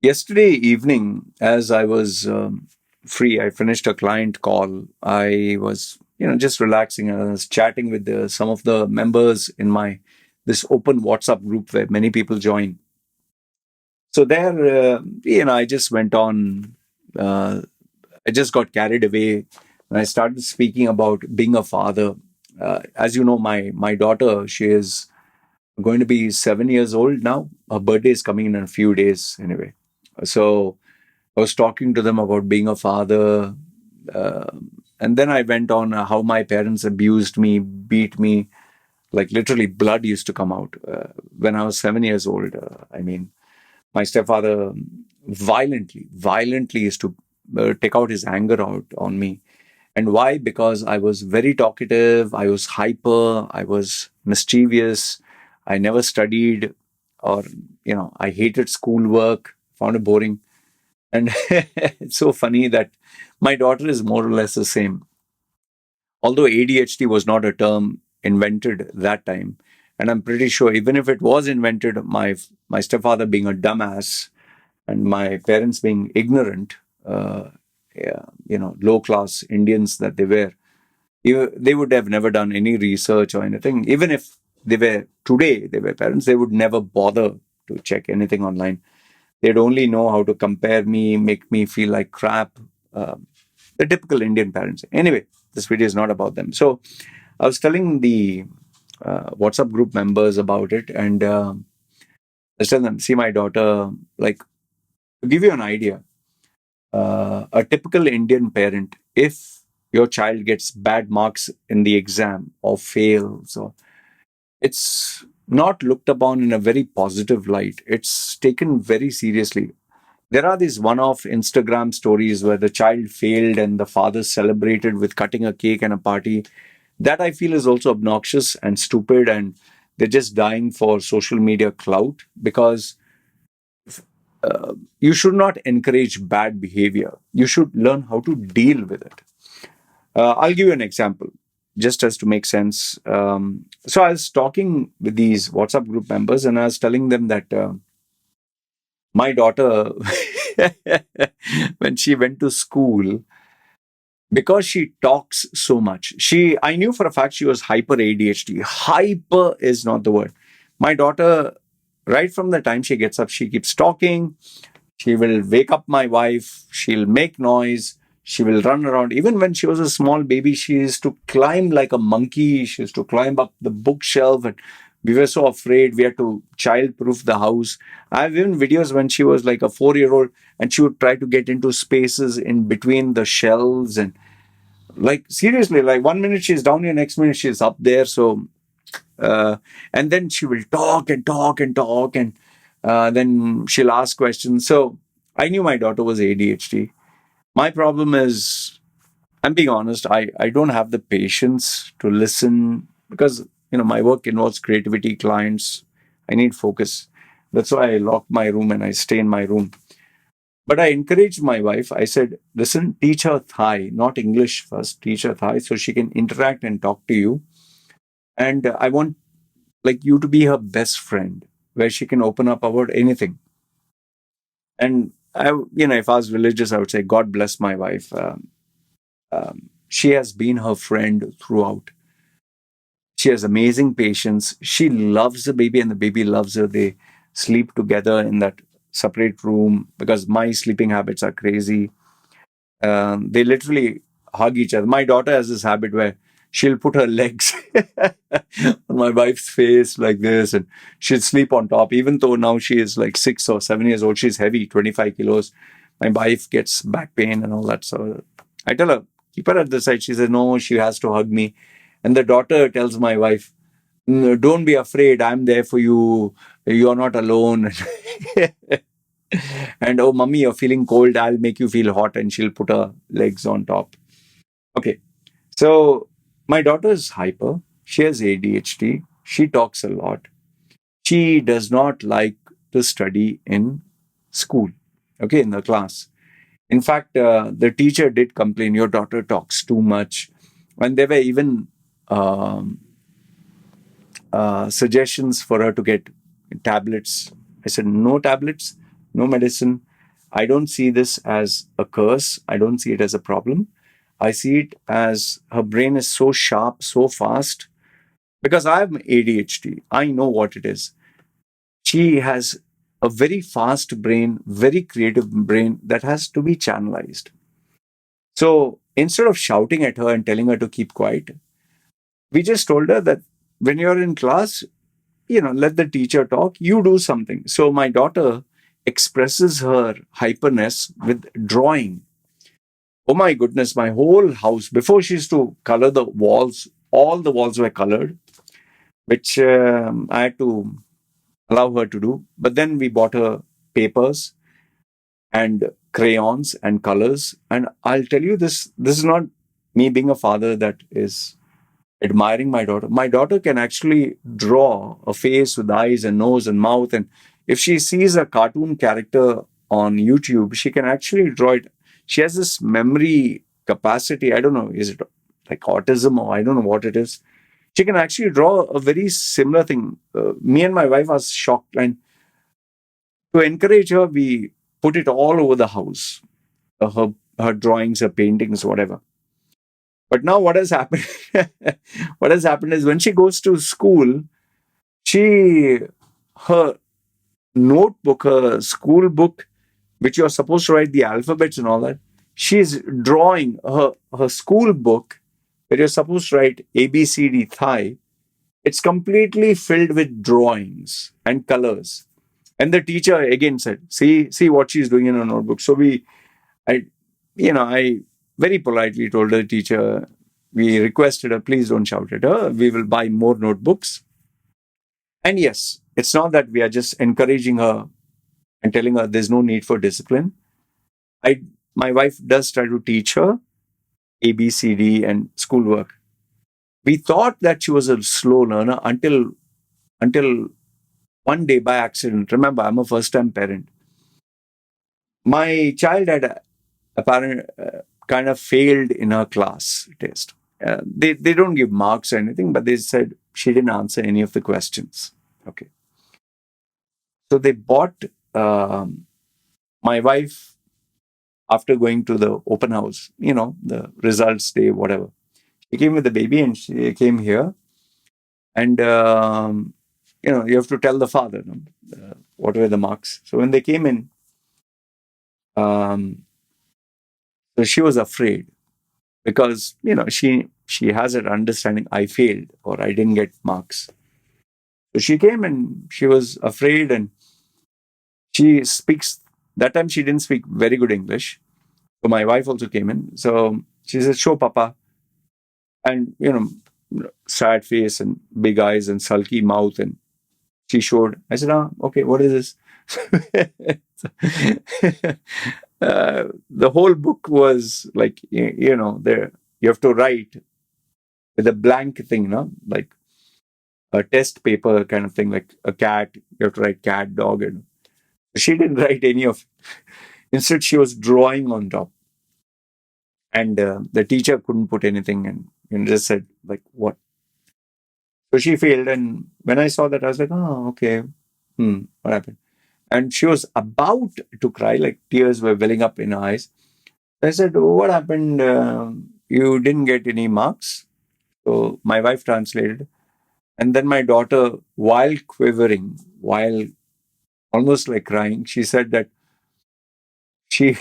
Yesterday evening, as I was free, I finished a client call. I was, just relaxing. I was chatting with some of the members in my this open WhatsApp group where many people join. So there, I just went on. Uh, I just got carried away, and I started speaking about being a father. As you know, my daughter, she is going to be 7 years old now. Her birthday is coming in a few days, anyway. So I was talking to them about being a father. Uh, and then I went on how my parents abused me, beat me, like literally blood used to come out when I was 7 years old. I mean, my stepfather violently used to take out his anger out on me. And why? Because I was very talkative, I was hyper, I was mischievous, I never studied, or, I hated schoolwork, found it boring. And it's so funny that my daughter is more or less the same. Although ADHD was not a term invented that time, and I'm pretty sure even if it was invented, my stepfather being a dumbass and my parents being ignorant, yeah, low class Indians that they were, they would have never done any research or anything. Even if they were parents, they would never bother to check anything online. They'd only know how to compare me, make me feel like crap. The typical Indian parents. Anyway, this video is not about them. So I was telling the WhatsApp group members about it, and I was telling them, see, my daughter, like, to give you an idea, a typical Indian parent, if your child gets bad marks in the exam or fails, or it's not looked upon in a very positive light. It's taken very seriously. There are these one off Instagram stories where the child failed and the father celebrated with cutting a cake and a party. That I feel is also obnoxious and stupid, and they're just dying for social media clout because you should not encourage bad behavior. You should learn how to deal with it. I'll give you an example just as to make sense. So I was talking with these WhatsApp group members and I was telling them that my daughter, when she went to school, because she talks so much, I knew for a fact she was hyper ADHD. Hyper is not the word. My daughter, right from the time she gets up, she keeps talking. She will wake up my wife. She'll make noise. She will run around. Even when she was a small baby, she used to climb like a monkey. She used to climb up the bookshelf. And we were so afraid. We had to child-proof the house. I have even videos when she was like a 4-year-old and she would try to get into spaces in between the shelves. And like, seriously, like 1 minute she's down here, next minute she's up there. So uh, and then she will talk and talk and talk, and then she'll ask questions. So I knew my daughter was ADHD. My problem is, I'm being honest, I don't have the patience to listen because my work involves creativity, clients. I need focus. That's why I lock my room and I stay in my room. But I encouraged my wife. I said, listen, teach her Thai, not English first. Teach her Thai so she can interact and talk to you. And I want like you to be her best friend where she can open up about anything. And if I was religious, I would say, God bless my wife. She has been her friend throughout. She has amazing patience. She loves the baby and the baby loves her. They sleep together in that separate room because my sleeping habits are crazy. They literally hug each other. My daughter has this habit where she'll put her legs on my wife's face like this and she'll sleep on top. Even though now she is like 6 or 7 years old, she's heavy, 25 kilos. My wife gets back pain and all that. So I tell her, keep her at the side. She says, no, she has to hug me. And the daughter tells my wife, "No, don't be afraid. I'm there for you. You're not alone." And oh, mummy, you're feeling cold. I'll make you feel hot. And she'll put her legs on top. Okay. So my daughter is hyper. She has ADHD. She talks a lot. She does not like to study in school, okay, in the class. In fact, the teacher did complain, your daughter talks too much. And there were even um, suggestions for her to get tablets. I said, no tablets, no medicine. I don't see this as a curse. I don't see it as a problem. I see it as her brain is so sharp, so fast. Because I have ADHD, I know what it is. She has a very fast brain, very creative brain that has to be channelized. So instead of shouting at her and telling her to keep quiet, we just told her that when you're in class, let the teacher talk, you do something. So my daughter expresses her hyperness with drawing. Oh my goodness, my whole house, before she used to color the walls, all the walls were colored, which I had to allow her to do. But then we bought her papers and crayons and colors. And I'll tell you this is not me being a father that is admiring my daughter. My daughter can actually draw a face with eyes and nose and mouth. And if she sees a cartoon character on YouTube, she can actually draw it. She has this memory capacity. I don't know, is it like autism or I don't know what it is. She can actually draw a very similar thing. Me and my wife are shocked. And to encourage her, we put it all over the house. Her drawings, her paintings, whatever. But now what has happened? What has happened is when she goes to school, her notebook, her school book, which you're supposed to write the alphabets and all that, she's drawing her school book where you're supposed to write ABCD Thai. It's completely filled with drawings and colors. And the teacher again said, see what she's doing in her notebook. So I very politely told the teacher, we requested her, please don't shout at her. We will buy more notebooks. And yes, it's not that we are just encouraging her and telling her there's no need for discipline. My wife does try to teach her ABCD and schoolwork. We thought that she was a slow learner until one day by accident. Remember, I'm a first-time parent. My child had apparent kind of failed in her class test. They don't give marks or anything, but they said she didn't answer any of the questions. Okay. So they bought my wife, after going to the open house, the results day, whatever. She came with the baby and she came here. And, you have to tell the father what were the marks. So when they came in, so she was afraid because, she has an understanding I failed or I didn't get marks. So she came and she was afraid and she speaks, that time she didn't speak very good English. So my wife also came in. So she said, show Papa. And, sad face and big eyes and sulky mouth. And she showed. I said, okay, what is this? The whole book was like, there you have to write with a blank thing, like a test paper kind of thing, like a cat. You have to write cat, dog, and she didn't write any of it. Instead, she was drawing on top. And the teacher couldn't put anything and just said, like, what? So she failed. And when I saw that, I was like, oh, okay. What happened? And she was about to cry, like tears were welling up in her eyes. I said, what happened? You didn't get any marks? So my wife translated. And then my daughter, while quivering, while almost like crying, she said that she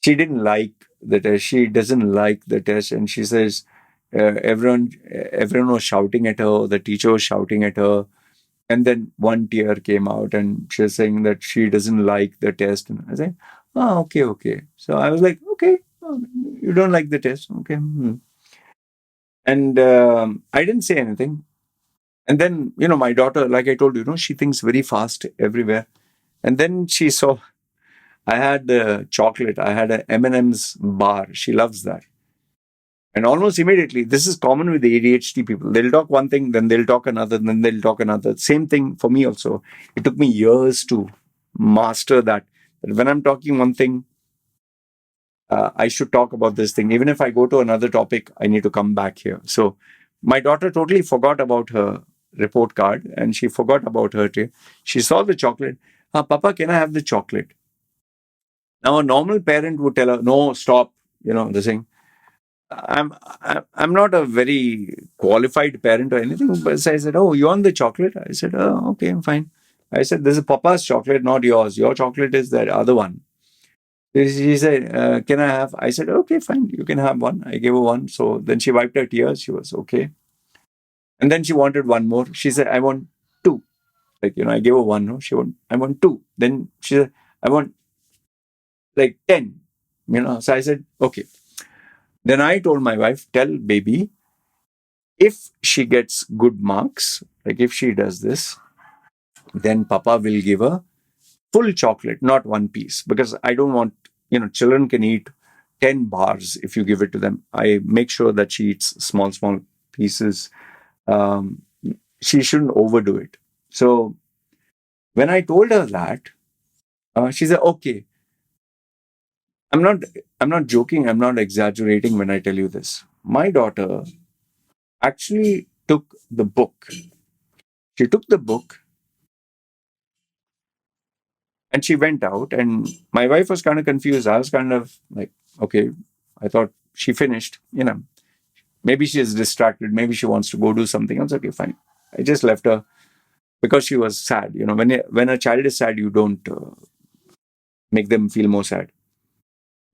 she didn't like the test. She doesn't like the test. And she says, everyone was shouting at her. The teacher was shouting at her. And then one tear came out and she's saying that she doesn't like the test. And I said, okay. So I was like, okay, you don't like the test. Okay. And I didn't say anything. And then, my daughter, like I told you, she thinks very fast everywhere. And then she saw, I had the chocolate. I had a M&M's bar. She loves that. And almost immediately, this is common with the ADHD people. They'll talk one thing, then they'll talk another, then they'll talk another. Same thing for me also. It took me years to master that. But when I'm talking one thing, I should talk about this thing. Even if I go to another topic, I need to come back here. So my daughter totally forgot about her report card and she forgot about her tea. She saw the chocolate. Papa, can I have the chocolate? Now, a normal parent would tell her, no, stop, the thing. I'm not a very qualified parent or anything, but I said, oh, you want the chocolate? I said, oh, okay, I'm fine. I said, this is Papa's chocolate, not yours. Your chocolate is that other one. She said, can I have? I said, okay, fine, you can have one. I gave her one. So then she wiped her tears. She was okay. And then she wanted one more. She said, I want two. Like, I gave her one. No, I want two. Then she said, I want like 10. So I said, okay. Then I told my wife, tell baby, if she gets good marks, like if she does this, then Papa will give her full chocolate, not one piece, because I don't want, children can eat 10 bars if you give it to them. I make sure that she eats small, small pieces. Um, she shouldn't overdo it. So when I told her that, she said, okay, I'm not, I'm not joking. I'm not exaggerating when I tell you this. My daughter actually took the book. She took the book and she went out, and my wife was kind of confused. I was kind of like, okay, I thought she finished, maybe she's distracted, maybe she wants to go do something else. Okay, fine. I just left her because she was sad. When a child is sad, you don't make them feel more sad.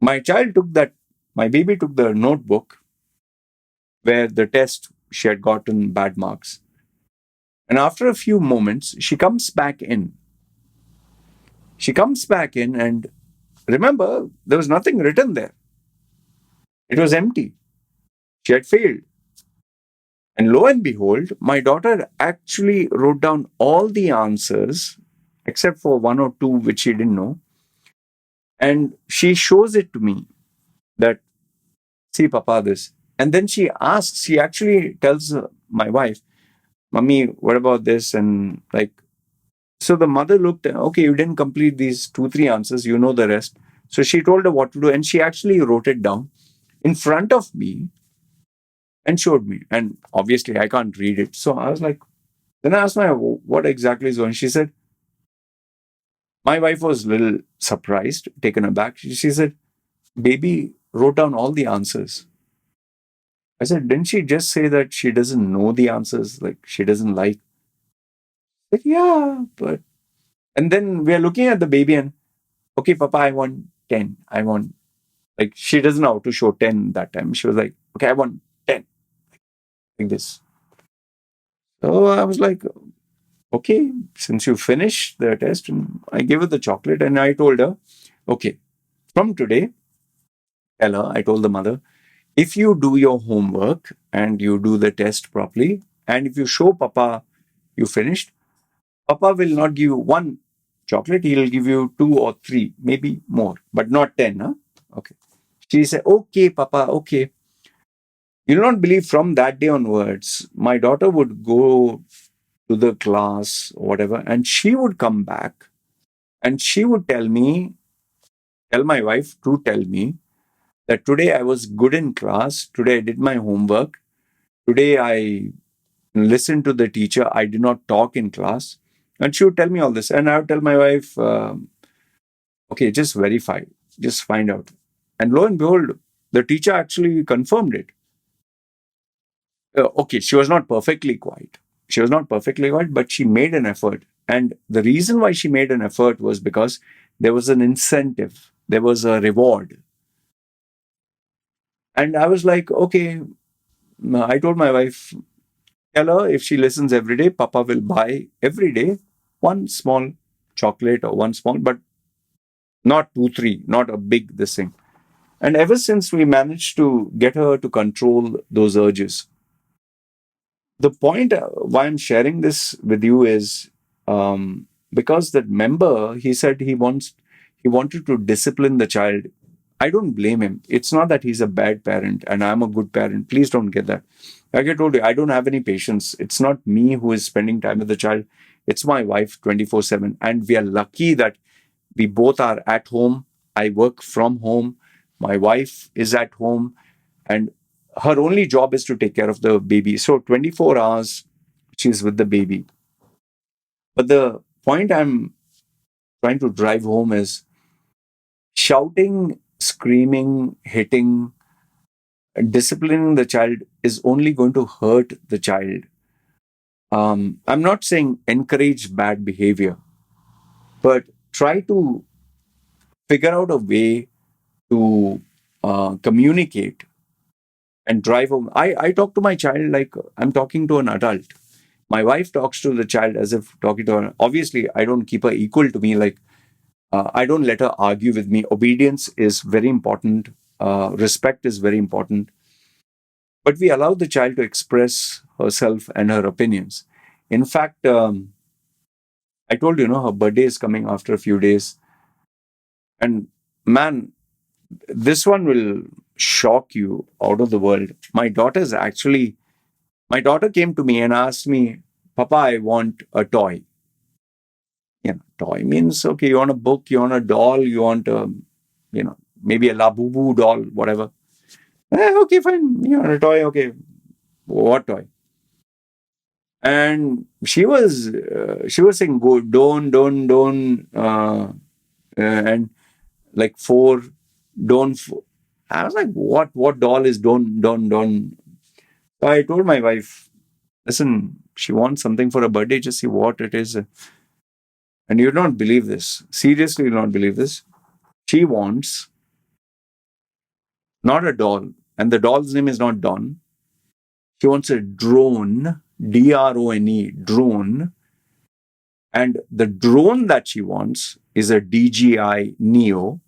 My baby took the notebook where the test she had gotten bad marks, and after a few moments she comes back in and remember, there was nothing written there. It was empty. She had failed. And lo and behold, my daughter actually wrote down all the answers except for one or two which she didn't know. And she shows it to me that, see, Papa, this. And then she actually tells my wife, Mummy, what about this? And like, so the mother looked, okay, you didn't complete these two, three answers, you know the rest. So she told her what to do. And she actually wrote it down in front of me and showed me. And obviously, I can't read it. So I was like, then I asked my, what exactly is going? She said, my wife was a little surprised, taken aback. She said, baby wrote down all the answers. I said, didn't she just say that she doesn't know the answers? Like she doesn't like? I said, yeah, but. And then we are looking at the baby and, okay, Papa, I want 10. I want, like, she doesn't know how to show 10 that time. She was like, okay, I want 10, like this. So I was like, okay, since you finished the test, and I gave her the chocolate and I told her, okay, from today, tell her, I told the mother, if you do your homework and you do the test properly, and if you show Papa you finished, Papa will not give you one chocolate, he'll give you two or three, maybe more, but not 10. Huh? Okay. She said, okay, Papa, okay. You'll not believe from that day onwards, my daughter would go to the class or whatever, and she would come back and she would tell my wife to tell me that today I was good in class, today I did my homework, today I listened to the teacher, I did not talk in class. And she would tell me all this. And I would tell my wife, okay, just verify, just find out. And lo and behold, the teacher actually confirmed it. Okay, she was not perfectly quiet. She was not perfectly quiet, but she made an effort. And the reason why she made an effort was because there was an incentive, there was a reward. And I was like, okay, I told my wife, tell her if she listens every day, Papa will buy every day one small chocolate or one small, but not two, three, not a big this thing. And ever since we managed to get her to control those urges, the point why I'm sharing this with you is because that member, he said he wanted to discipline the child. I don't blame him. It's not that he's a bad parent and I'm a good parent. Please don't get that. Like I told you, I don't have any patience. It's not me who is spending time with the child. It's my wife 24/7. And we are lucky that we both are at home. I work from home. My wife is at home. And her only job is to take care of the baby. So 24 hours she's with the baby. But the point I'm trying to drive home is Shouting, screaming, hitting, disciplining the child is only going to hurt the child. I'm not saying encourage bad behavior, but try to figure out a way to communicate and drive home. I talk to my child like I'm talking to an adult. My wife talks to the child as if talking to her. Obviously, I don't keep her equal to me. Like, I don't let her argue with me. Obedience is very important. Respect is very important. But we allow the child to express herself and her opinions. In fact, I told you, her birthday is coming after a few days. And man, this one will shock you out of the world. My daughter came to me and asked me, Papa, I want a toy. Toy means, okay, you want a book, you want a doll, you want maybe a Labubu doll, whatever. Okay, fine. You want a toy? Okay. What toy? And she was saying, go, don't, and like four, don't. I was like, what doll is don't? So I told my wife, listen, she wants something for her birthday, just see what it is. And you don't believe this. Seriously, you don't believe this. She wants not a doll, and the doll's name is not Dawn. She wants a drone, drone, drone. And the drone that she wants is a DJI Neo.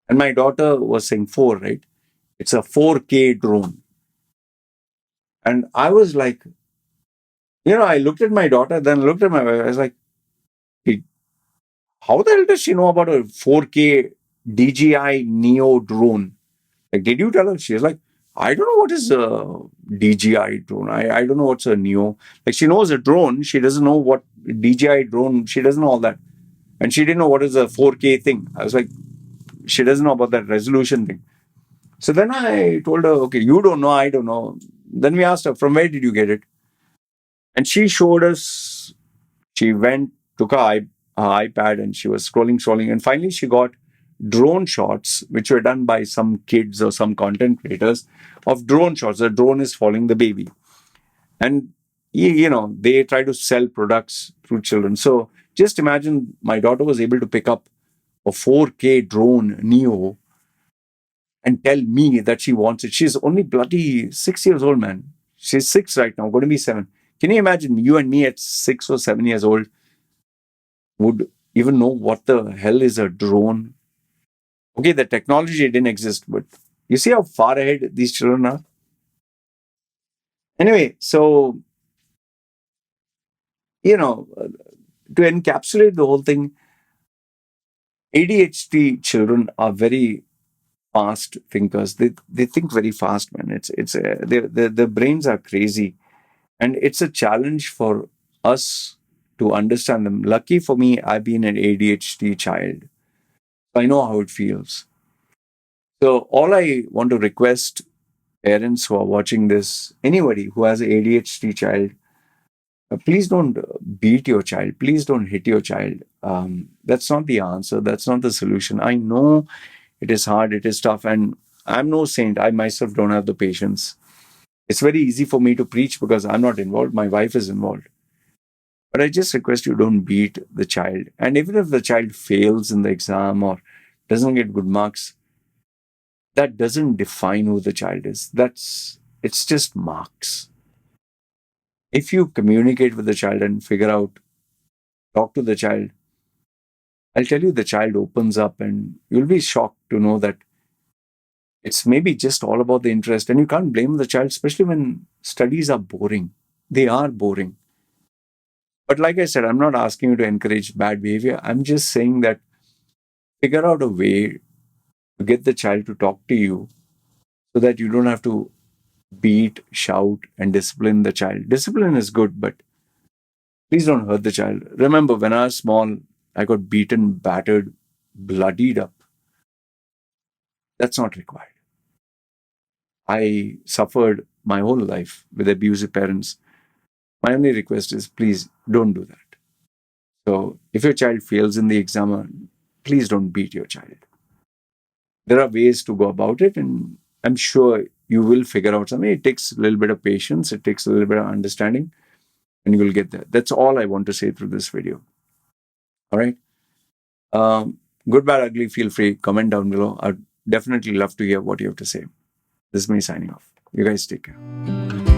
And my daughter was saying 4, right? It's a 4K drone. And I was like, I looked at my daughter, then looked at my wife. I was like, "Hey, how the hell does she know about a 4K DJI Neo drone? Like, did you tell her?" She was like, I don't know what is a DJI drone. I don't know what's a Neo. Like, she knows a drone. She doesn't know what DJI drone. She doesn't know all that. And she didn't know what is a 4K thing. I was like, she doesn't know about that resolution thing. So then I told her, okay, you don't know, I don't know. Then we asked her, from where did you get it? And she showed us, she went, took her iPad and she was scrolling. And finally she got drone shots, which were done by some kids or some content creators of drone shots. The drone is following the baby. And, they try to sell products through children. So just imagine my daughter was able to pick up a 4K drone Neo and tell me that she wants it. She's only bloody 6 years old, man. She's 6 right now, going to be 7. Can you imagine you and me at 6 or 7 years old would even know what the hell is a drone? Okay, the technology didn't exist, but you see how far ahead these children are? Anyway, so, to encapsulate the whole thing, ADHD children are very fast thinkers. They think very fast, man. Their brains are crazy. And it's a challenge for us to understand them. Lucky for me, I've been an ADHD child. I know how it feels. So all I want to request parents who are watching this, anybody who has an ADHD child, please don't beat your child. Please don't hit your child. That's not the answer. That's not the solution. I know it is hard. It is tough. And I'm no saint. I myself don't have the patience. It's very easy for me to preach because I'm not involved. My wife is involved. But I just request you don't beat the child. And even if the child fails in the exam or doesn't get good marks, that doesn't define who the child is. It's just marks. If you communicate with the child and figure out, talk to the child, I'll tell you the child opens up and you'll be shocked to know that it's maybe just all about the interest. And you can't blame the child, especially when studies are boring. They are boring. But like I said, I'm not asking you to encourage bad behavior. I'm just saying that figure out a way to get the child to talk to you so that you don't have to beat, shout, and discipline the child. Discipline is good, but please don't hurt the child. Remember, when I was small, I got beaten, battered, bloodied up. That's not required. I suffered my whole life with abusive parents. My only request is please don't do that. So if your child fails in the exam, please don't beat your child. There are ways to go about it, and I'm sure you will figure out something. It takes a little bit of patience, it takes a little bit of understanding, and you will get there. That's all I want to say through this video. All right. Good, bad, ugly, feel free. Comment down below. I'd definitely love to hear what you have to say. This is me signing off. You guys take care.